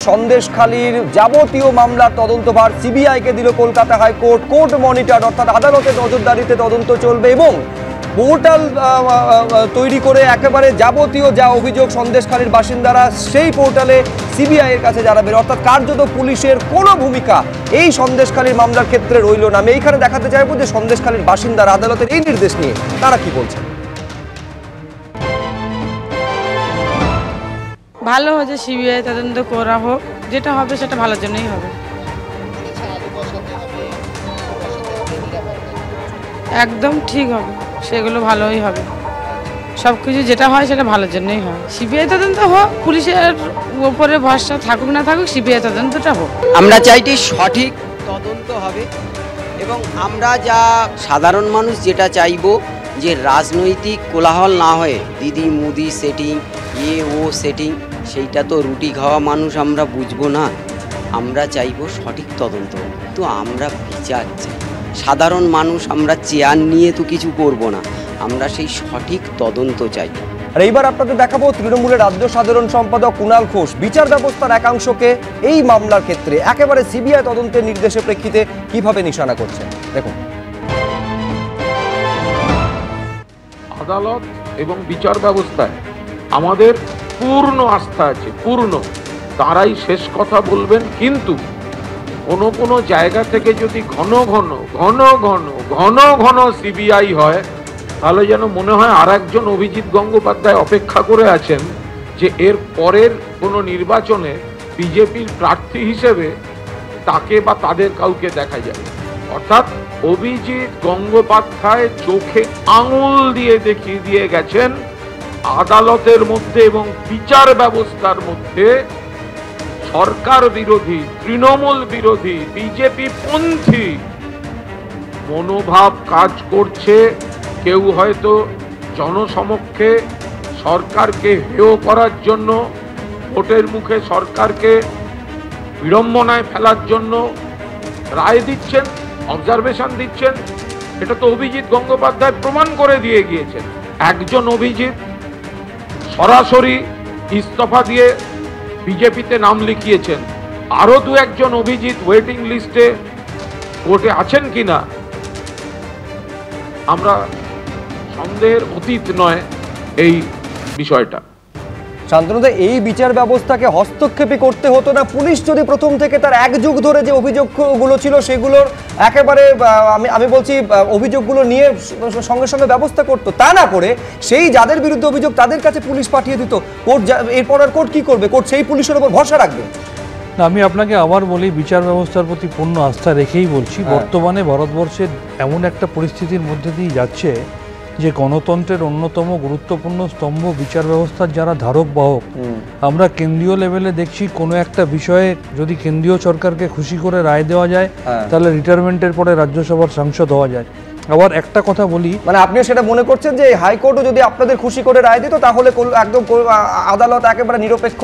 সন্দেশখালীর যাবতীয় মামলার তদন্তভার সিবিআইকে দিল কলকাতা হাইকোর্ট। কোর্ট মনিটর অর্থাৎ আদালতের নজরদারিতে তদন্ত চলবে এবং পোর্টাল তৈরি করে একেবারে যাবতীয় যা অভিযোগ সন্দেশখালীর বাসিন্দারা সেই পোর্টালে সিবিআই এর কাছে জানাবেন। অর্থাৎ কার্যত পুলিশের কোনো ভূমিকা এই সন্দেশখালীর মামলার ক্ষেত্রে রইল না। আমি এইখানে দেখাতে চাইবো যে সন্দেশখালীর বাসিন্দারা আদালতের এই নির্দেশ নিয়ে তারা কি বলছেন। ভালো হচ্ছে সিবিআই তদন্ত করা হোক, যেটা হবে সেটা ভালোর জন্যই হবে। একদম ঠিক হবে, সেগুলো ভালোই হবে। সব কিছু যেটা হয় সেটা ভালোর জন্যই হয়। সিবিআই তদন্ত হোক, পুলিশের উপরে ভরসা থাকুক না থাকুক, সিবিআই তদন্তটা হোক। আমরা চাইছি সঠিক তদন্ত হবে এবং আমরা যা সাধারণ মানুষ যেটা চাইবো যে রাজনৈতিক কোলাহল না হয়ে দিদি মুদি সেটিং ও সেটিং, সেইটা তো রুটি খাওয়া মানুষ আমরা বুঝবো না। আমরা চাইবো সঠিক তদন্ত, তো আমরা বিচার চাই। সাধারণ মানুষ আমরা চেয়ার নিয়ে তো কিছু করব না, আমরা সেই সঠিক তদন্ত চাই। আর এইবার আপনাদের দেখাবো তৃণমূলের রাজ্য সাধারণ সম্পাদক কুণাল ঘোষ বিচার ব্যবস্থার একাংশকে এই মামলার ক্ষেত্রে একেবারে সিবিআই তদন্তের নির্দেশের প্রেক্ষিতে কিভাবে নিশানা করছেন দেখুন। আদালত এবং বিচার ব্যবস্থায় আমাদের পূর্ণ আস্থা আছে, পূর্ণ। তারাই শেষ কথা বলবেন, কিন্তু কোনো কোনো জায়গা থেকে যদি ঘন ঘন ঘন ঘন ঘন ঘন সিবিআই হয়, তাহলে যেন মনে হয় আর একজন অভিজিৎ গঙ্গোপাধ্যায় অপেক্ষা করে আছেন যে এর পরের কোনো নির্বাচনে বিজেপির প্রার্থী হিসেবে তাকে বা তাদের কাউকে দেখা যাবে। অর্থাৎ অভিজিৎ গঙ্গোপাধ্যায় চোখে আঙুল দিয়ে দেখিয়ে দিয়ে গেছেন আদালতের মধ্যে এবং বিচার ব্যবস্থার মধ্যে সরকার বিরোধী, তৃণমূল বিরোধী, বিজেপি পন্থী মনোভাব কাজ করছে। কেউ হয়তো জনসমক্ষে সরকারকে হেয় করার জন্য, ভোটের মুখে সরকারকে বিড়ম্বনায় ফেলার জন্য রায় দিচ্ছেন, অবজারভেশন দিচ্ছেন। এটা তো অভিজিৎ গঙ্গোপাধ্যায় প্রমাণ করে দিয়ে গিয়েছেন। একজন অভিজিৎ সরাসরি ইস্তফা দিয়ে বিজেপিতে নাম লিখিয়েছেন, আরো দু একজন অভিজিৎ ওয়েটিং লিস্টে কোর্টে আছেন কিনা আমরা সন্দেহের অতীত নয় এই বিষয়টা। শান্তনুদা, এই বিচার ব্যবস্থাকে হস্তক্ষেপই করতে হতো না? পুলিশ যদি প্রথম থেকে তার এক যুগ ধরে যে অভিযোগগুলো ছিল সেগুলোর একেবারে আমি বলছি অভিযোগগুলো নিয়ে সঙ্গে সঙ্গে ব্যবস্থা করতো, তা না করে সেই যাদের বিরুদ্ধে অভিযোগ তাদের কাছে পুলিশ পাঠিয়ে দিত। কোর্ট এরপর আর কোর্ট কি করবে? কোর্ট সেই পুলিশের উপর ভরসা রাখবে না? আমি আপনাকে আবার বলি, বিচার ব্যবস্থার প্রতি পূর্ণ আস্থা রেখেই বলছি। বর্তমানে ভারতবর্ষের এমন একটা পরিস্থিতির মধ্যে দিয়ে যাচ্ছে যে গণতন্ত্রের অন্যতম গুরুত্বপূর্ণ স্তম্ভ বিচার ব্যবস্থার যারা ধারক বাহক, আমরা কেন্দ্রীয় লেভেলে দেখছি কোনো একটা বিষয়ে যদি কেন্দ্রীয় সরকারকে খুশি করে রায় দেওয়া যায় তাহলে রিটায়ারমেন্টের পরে রাজ্যসভার সাংসদ হওয়া যায়। আবার একটা কথা বলি, মানে আপনিও সেটা মনে করছেন যে হাইকোর্টও যদি আপনাদের খুশি করে রায় দিত তাহলে একদম আদালত একেবারে নিরপেক্ষ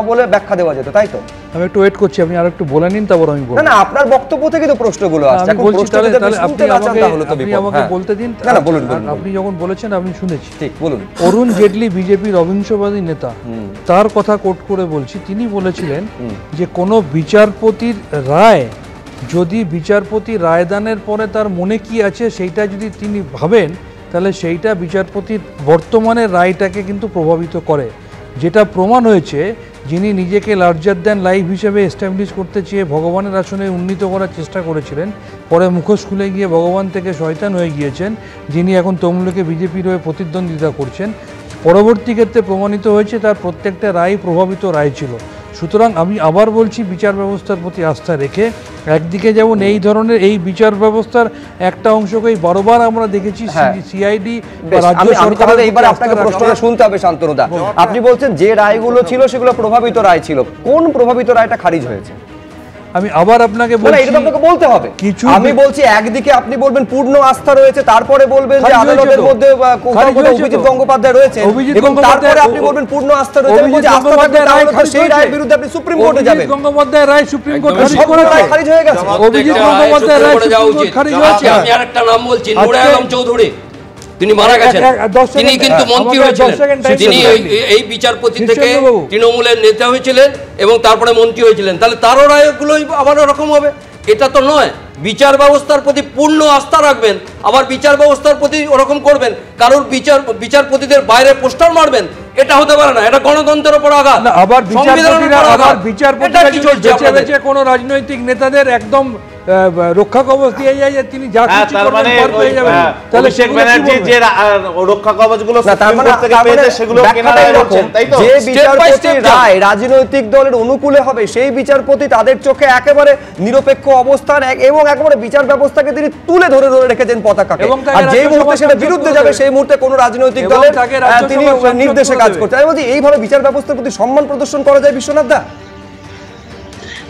বলে ব্যাখ্যা দেওয়া যেত, তাই তো? আমি একটু ওয়েট করছি, আপনি আর একটু বলে নিন, তারপর আমি বলবো। না, আপনার বক্তব্য থেকে তো প্রশ্নগুলো আসছে। এখন প্রশ্ন যদি আপনি শুনতে না চান তাহলে তো বিপদ। আমাকে বলতে দিন। না, বলুন। আপনি যখন বলেছেন আমি শুনেছি। ঠিক, বলুন। অরুণ জেটলি বিজেপির অহিংসবাদী নেতা, তার কথা কোট করে বলছি। তিনি বলেছিলেন যে কোনো বিচারপতির রায় যদি বিচারপতি রায়দানের পরে তার মনে কি আছে সেইটা যদি তিনি ভাবেন, তাহলে সেইটা বিচারপতির বর্তমানের রায়টাকে কিন্তু প্রভাবিত করে। যেটা প্রমাণ হয়েছে, যিনি নিজেকে লার্জার দ্যান লাইফ হিসেবে এস্টাবলিশ করতে চেয়ে ভগবানের আসনে উন্নীত করার চেষ্টা করেছিলেন, পরে মুখোশ খুলে গিয়ে ভগবান থেকে শয়তান হয়ে গিয়েছেন, যিনি এখন তমলুকে বিজেপির হয়ে প্রতিদ্বন্দ্বিতা করছেন, পরবর্তী ক্ষেত্রে প্রমাণিত হয়েছে তার প্রত্যেকটা রায় প্রভাবিত রায় ছিল। সুতরাং আমি আবার বলছি, বিচার ব্যবস্থার প্রতি আস্থা রেখে একদিকে যেমন এই ধরনের এই বিচার ব্যবস্থার একটা অংশকেই বারবার আমরা দেখেছি সিআইডি বা রাজ্য সরকার। এইবার আপনাকে প্রশ্নটা শুনতে হবে শান্তনুদা। আপনি বলছেন যে রায়গুলো ছিল সেগুলো প্রভাবিত রায় ছিল, কোন প্রভাবিত রায়টা খারিজ হয়েছে? আমি আবার আপনাকে বলছি, এটা আপনাকে বলতে হবে। আমি বলছি একদিকে আপনি বলবেন পূর্ণ আস্থা রয়েছে, তারপরে বলবেন যে আদালতের মধ্যে অভিজিৎ গঙ্গোপাধ্যায় রয়েছে, এবং তারপরে আপনি বলবেন পূর্ণ আস্থা রয়েছে। সেই রায়ের বিরুদ্ধে আপনি সুপ্রিম কোর্টে যাবেন। অভিজিৎ গঙ্গোপাধ্যায় রায় সুপ্রিম কোর্ট খারিজ হয়ে গেছে। অভিজিৎ গঙ্গোপাধ্যায় রায় সুপ্রিম কোর্ট খারিজ হয়েছে। আমি আরেকটা নাম বলছি, নূরে আলম চৌধুরী। তিনি মারা গেছেন, তিনি কিন্তু মন্ত্রী হয়েছিলেন, তিনি এই বিচারপতি থেকে তৃণমূলের নেতা হয়েছিলেন এবং তারপরে মন্ত্রী হয়েছিলেন। তাহলে তারও রায়গুলোই আবার ওরকম হবে? এটা তো নয়। বিচার ব্যবস্থার প্রতি পূর্ণ আস্থা রাখবেন, আবার বিচার ব্যবস্থার প্রতি ওরকম করবেন, কারোর বিচারপতিদের বাইরে পোস্টার মারবেন, এটা হতে পারে না। এটা গণতন্ত্রের উপর আঘাত। আবার বিচারপতিরা কোন রাজনৈতিক নেতাদের একদম রক্ষা কবচ দিয়ে যায় যে তিনি যা কিছু করবেন পার পেয়ে যাবেন, তাহলে শেখ ব্যানার্জি যে রক্ষা কবচগুলো সুপ্রিম কোর্ট থেকে পেয়েছে সেগুলো কেনারায় করছেন, তাই তো? যে বিচারপতির রায় রাজনৈতিক দলের অনুকূলে হবে সেই বিচারপতি তাদের চোখে একেবারে নিরপেক্ষ অবস্থান এবং একেবারে বিচার ব্যবস্থাকে তিনি তুলে ধরে রেখেছেন পতাকাকে, আর যেই মুহূর্তে সেটা বিরুদ্ধে যাবে সেই মুহূর্তে কোনো রাজনৈতিক দলের তিনি নির্দেশে কাজ করছেন। আমি বলছি এইভাবে বিচার ব্যবস্থার প্রতি সম্মান প্রদর্শন করা যায় বিশ্বনাথ দা?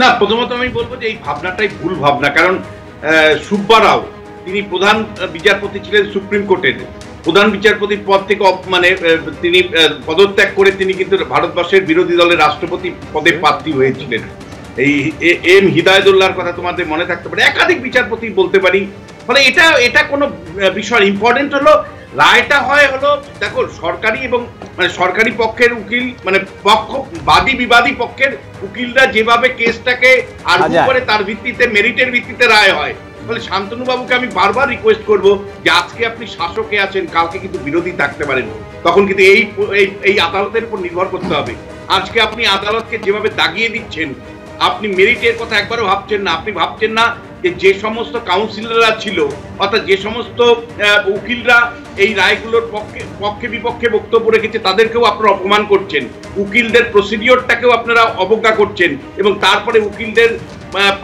না, প্রথমত আমি বলবো যে এই ভাবনাটাই ভুল ভাবনা। কারণ সুব্বা রাও তিনি প্রধান বিচারপতি ছিলেন সুপ্রিম কোর্টের, প্রধান বিচারপতির পদ থেকে মানে তিনি পদত্যাগ করে তিনি কিন্তু ভারতবর্ষের বিরোধী দলের রাষ্ট্রপতি পদে প্রার্থী হয়েছিলেন। এই এম হিদায়তুল্লাহর কথা তোমাদের মনে থাকতে পারে, একাধিক বিচারপতি বলতে পারি। মানে এটা কোনো বিষয় ইম্পর্টেন্ট হলো রায়টা হলো দেখো সরকারি এবং মানে সরকারি পক্ষের উকিল মানে বাদী বিবাদী পক্ষের উকিলরা যেভাবে কেসটাকে আর্গু করে তার ভিত্তিতে মেরিটের ভিত্তিতে রায় হয়। ফলে শান্তনু বাবুকে আমি বারবার রিকোয়েস্ট করব যে আজকে আপনি শাসকে আছেন, কালকে কিন্তু বিরোধী থাকতে পারেন, তখন কিন্তু এই আদালতের উপর নির্ভর করতে হবে। আজকে আপনি আদালতকে যেভাবে দাগিয়ে দিচ্ছেন, আপনি মেরিটের কথা একবারও ভাবছেন না। আপনি ভাবছেন না যে সমস্ত কাউন্সিলররা ছিল অর্থাৎ যে সমস্ত উকিলরা এই রায়গুলোর পক্ষে বিপক্ষে বক্তব্য রেখেছে তাদেরকেও আপনারা অপমান করছেন, উকিলদের প্রসিডিওরটাকেও আপনারা অবজ্ঞা করছেন, এবং তারপরে উকিলদের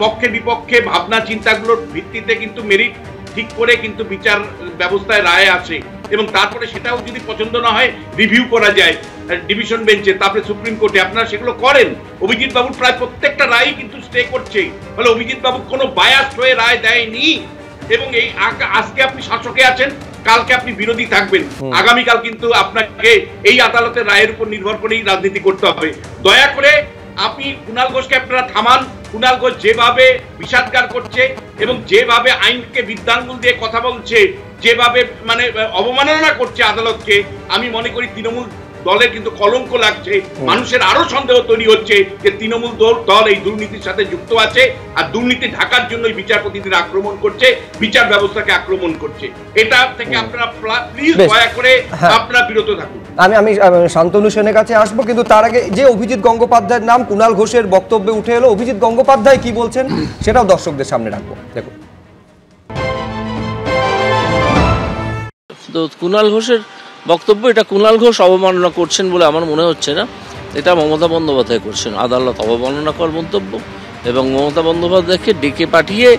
পক্ষে বিপক্ষে ভাবনা চিন্তাগুলোর ভিত্তিতে কিন্তু মেরিট ঠিক করে কিন্তু বিচার ব্যবস্থায় রায় আসে, এবং তারপরে সেটাও যদি পছন্দ না হয় রিভিউ করা যায় ডিভিশন বেঞ্চে, তারপরে সুপ্রিম কোর্টে। আপনারা সেগুলো করেন। অভিজিৎ বাবুর প্রায় প্রত্যেকটা রায় কিন্তু স্টে করছে, ফলে অভিজিৎ বাবু কোনো বায়াস হয়ে রায় দেয়নি। এবং এই আজকে আপনি শাসকে আছেন, কালকে আপনি বিরোধী থাকবেন, আগামীকাল কিন্তু আপনাকে এই আদালতের রায়ের উপর নির্ভর করেই রাজনীতি করতে হবে। দয়া করে আপনি কুণাল ঘোষকে আপনারা থামান। কুণাল ঘোষ যেভাবে বিষাদগার করছে এবং যেভাবে আইনকে বৃদ্ধাঙ্গুল দিয়ে কথা বলছে, যেভাবে মানে অবমাননা করছে আদালতকে, আমি মনে করি তৃণমূল দলের কিন্তু কলঙ্ক লাগছে। মানুষের আরো সন্দেহ তৈরি হচ্ছে যে তৃণমূল দল এই দুর্নীতির সাথে যুক্ত আছে, আর দুর্নীতি ঢাকার জন্যই বিচারপতিদের আক্রমণ করছে, বিচার ব্যবস্থাকে আক্রমণ করছে। এটা থেকে আপনারা প্লিজ দয়া করে আপনারা বিরত থাকুন। আমি শান্তনু সেনের কাছে আসবো, কিন্তু তার আগে যে অভিজিৎ গঙ্গোপাধ্যায়ের নাম কুণাল ঘোষের বক্তব্যে উঠে এলো, অভিজিৎ গঙ্গোপাধ্যায় কি বলছেন সেটাও দর্শকদের সামনে রাখবো। দেখুন, তো কুণাল ঘোষের বক্তব্য, এটা কুণাল ঘোষ অবমাননা করছেন বলে আমার মনে হচ্ছে না, এটা মমতা বন্দ্যোপাধ্যায় করছেন। আদালত অবমাননাকর মন্তব্য, এবং মমতা বন্দ্যোপাধ্যায়কে ডেকে পাঠিয়ে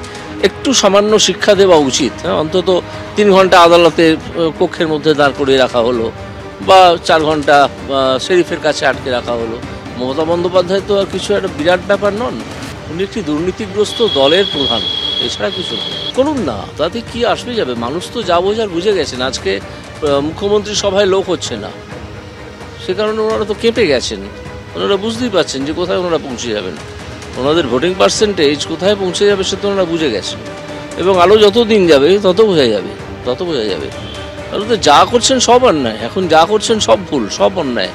একটু সামান্য শিক্ষা দেওয়া উচিত। অন্তত 3 ঘন্টা আদালতের কক্ষের মধ্যে দাঁড় করিয়ে রাখা হলো, বা 4 ঘন্টা শেরিফের কাছে আটকে রাখা হলো। মমতা বন্দ্যোপাধ্যায় তো আর কিছু একটা বিরাট ব্যাপার নন, উনি একটি দুর্নীতিগ্রস্ত দলের প্রধান, এছাড়া কিছু করুন না, তাতে কি আসবে যাবে। মানুষ তো যা বোঝার বুঝে গেছেন। আজকে মুখ্যমন্ত্রী সভায় লোক হচ্ছে না, সে কারণে ওনারা তো কেঁপে গেছেন। ওনারা বুঝতেই পারছেন যে কোথায় ওনারা পৌঁছে যাবেন, ওনাদের ভোটিং পার্সেন্টেজ কোথায় পৌঁছে যাবে সে তো ওনারা বুঝে গেছেন। এবং আরও যত দিন যাবে তত বোঝা যাবে। তাহলে তো যা করছেন সব অন্যায়, এখন যা করছেন সব ভুল, সব অন্যায়।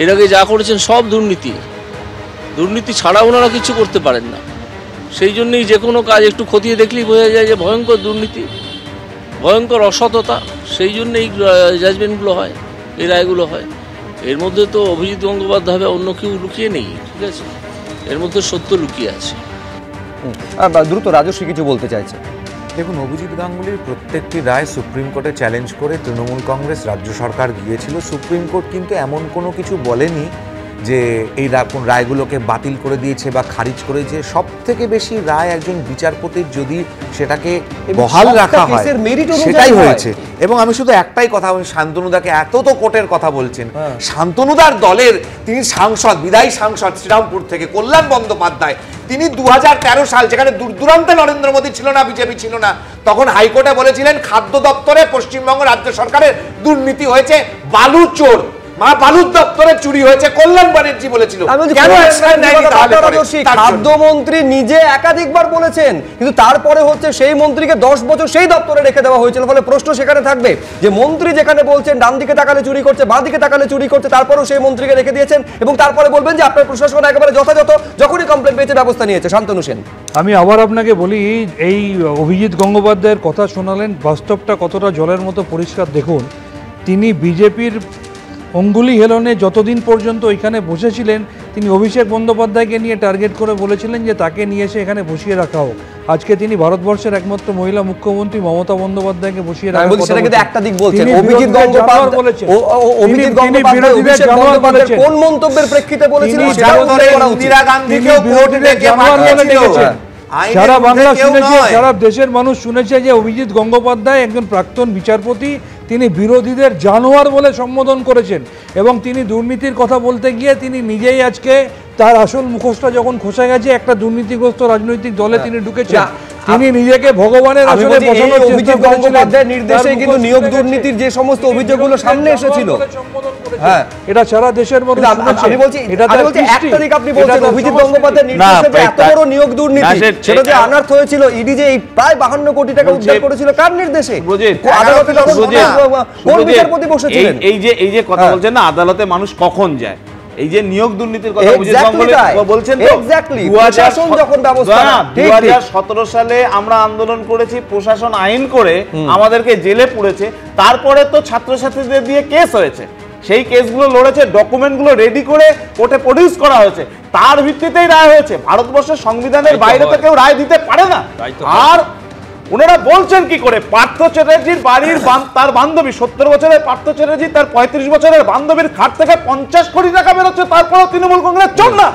এর আগে যা করেছেন সব দুর্নীতি ছাড়া ওনারা কিছু করতে পারেন না। সেই জন্যই যে কোনো কাজ একটু খতিয়ে দেখলেই বোঝা যায় যে ভয়ঙ্কর দুর্নীতি, ভয়ঙ্কর অসততা। সেই জন্য এই জাজমেন্টগুলো হয়, এই রায়গুলো হয়। এর মধ্যে তো অভিজিৎ গঙ্গোপাধ্যায় হবে অন্য কেউ লুকিয়ে নেই, ঠিক আছে, এর মধ্যে সত্য লুকিয়ে আছে। দ্রুত রাজস্বী কিছু বলতে চাইছে। দেখুন, অভিজিৎ গাঙ্গুলির প্রত্যেকটি রায় সুপ্রিম কোর্টে চ্যালেঞ্জ করে তৃণমূল কংগ্রেস রাজ্য সরকার গিয়েছিল। সুপ্রিম কোর্ট কিন্তু এমন কোনো কিছু বলেনি যে এই রায়গুলোকে বাতিল করে দিয়েছে বা খারিজ করেছে। সব থেকে বেশি রায় একজন বিচারপতির যদি সেটাকে বহাল রাখা হয় সেটাই হয়েছে। এবং আমি শুধু একটাই কথা বলি, শান্তনুদাকে এত তো কোর্টের কথা বলছেন, শান্তনুদার দলের তিনি সাংসদ, বিদায়ী সাংসদ শ্রীরামপুর থেকে কল্যাণ বন্দ্যোপাধ্যায়, তিনি 2013 সাল, যেখানে দূরদূরান্তে নরেন্দ্র মোদী ছিল না, বিজেপি ছিল না, তখন হাইকোর্টে বলেছিলেন খাদ্য দপ্তরে পশ্চিমবঙ্গ রাজ্য সরকারের দুর্নীতি হয়েছে, বালু চোর। বালুর দপ্তরে চুরি হয়েছে, কল্যাণ ব্যানার্জি বলেছিল, কেন অ্যাকশন নেয়নি? তাহলে খাদ্যমন্ত্রী নিজে একাধিকবার বলেছেন, কিন্তু তারপরে হচ্ছে সেই মন্ত্রীকে 10 বছর সেই দপ্তরে রেখে দেওয়া হয়েছিল। ফলে প্রশ্ন সেখানে থাকবে যে মন্ত্রী যেখানে বলছেন ডান দিকে তাকালে চুরি করছে, বাঁ দিকে তাকালে চুরি করছে, তারপরেও সেই মন্ত্রীকে রেখে দিয়েছেন এবং তারপরে বলবেন যে আপনার প্রশাসন একেবারে যথাযথ যখনই কমপ্লেন পেয়েছে ব্যবস্থা নিয়েছে। শান্তনু সেন, আমি আবার আপনাকে বলি, এই অভিজিৎ গঙ্গোপাধ্যায়ের কথা শোনালেন, বাস্তবটা কতটা জলের মতো পরিষ্কার দেখুন। তিনি বিজেপির অঙ্গুলি হেলনে যতদিন পর্যন্ত এখানে বসেছিলেন, তিনি অভিষেক বন্দ্যোপাধ্যায়কে নিয়ে টার্গেট করে বলেছিলেন যে তাকে নিয়ে এসে এখানে বসিয়ে রাখা হোক। আজকে তিনি ভারতবর্ষের একমাত্র মহিলা মুখ্যমন্ত্রী মমতা বন্দ্যোপাধ্যায়কে বসিয়ে রাখা একটা দিক বলছেন অভিজিৎ গঙ্গোপাধ্যায় কোন মন্তব্যের প্রেক্ষিতে বলেছিলেন ইন্দিরা গান্ধীকেও ভোট ডেকে পাঠিয়েছিলেন। সারা বাংলা শুনেছে, সারা দেশের মানুষ শুনেছে যে অভিজিৎ গঙ্গোপাধ্যায় একজন প্রাক্তন বিচারপতি, তিনি বিরোধীদের জানোয়ার বলে সম্বোধন করেছেন এবং তিনি দুর্নীতির কথা বলতে গিয়ে তিনি নিজেই আজকে তার আসল মুখোশটা যখন খসে গেছে, একটা দুর্নীতিগ্রস্ত রাজনৈতিক দলে তিনি ঢুকেছেন, তিনি নিজেকে ভগবানের আসলে বসানোর চেষ্টা করেছিলেন। নির্দেশে কিন্তু নিয়োগ দুর্নীতির যে সমস্ত অভিযোগগুলো সামনে এসেছিল, হ্যাঁ, এটা সারা দেশের মানুষ শুনেছে। আমি বলছি এক তারিখ আপনি বলছেন অভিজিৎ গঙ্গোপাধ্যায়ের নির্দেশে যে এত বড় নিয়োগ দুর্নীতি, সেটা যে আনার্থ হয়েছিল, ইডি যে এই প্রায় 52 কোটি টাকা উদ্ধার করেছিল কার নির্দেশে? আদালতে কোন বিচারপতি বসেছিলেন? এই যে কথা বলছেন না, আদালতে মানুষ কখন যায়, এই যে নিয়োগ দুর্নীতির কথা বলছেন তো, 2017 সালে আমরা আন্দোলন করেছি, প্রশাসন আইন করে আমাদেরকে জেলে পুড়েছে, তারপরে তো ছাত্রছাত্রীদের দিয়ে কেস হয়েছে, সেই কেসগুলো লড়েছে, ডকুমেন্টগুলো রেডি করে কোর্টে প্রডিউস করা হয়েছে, তার ভিত্তিতেই রায় হয়েছে। ভারতবর্ষের সংবিধানের বাইরে তো কেউ রায় দিতে পারে না। আর ওনারা বলছেন কি করে, পার্থ চ্যাটার্জির বাড়ির তার বান্ধবী, 70 বছরের পার্থ চ্যাটার্জি তার 35 বছরের বান্ধবীর খাট থেকে 50 কোটি টাকা বেরোচ্ছে, তারপরেও তৃণমূল কংগ্রেস চোর না?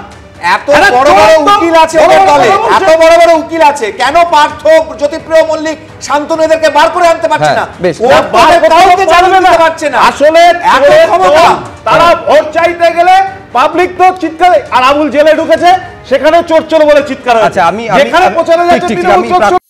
এত বড় বড় উকিল আছে ওদের দলে, এত বড় বড় উকিল আছে, কেন পার্থ, জ্যোতিপ্রিয় মল্লিক, শান্তনু এদেরকে বার করে আনতে পারছে না? আসলে তারা ভোট চাইতে গেলে পাবলিক তো চিৎকার, আর আবুল জেলে ঢুকেছে, সেখানে চোর চোর বলে চিৎকার হচ্ছে, যেখানে প্রচারে যাচ্ছে তৃণমূল চোর।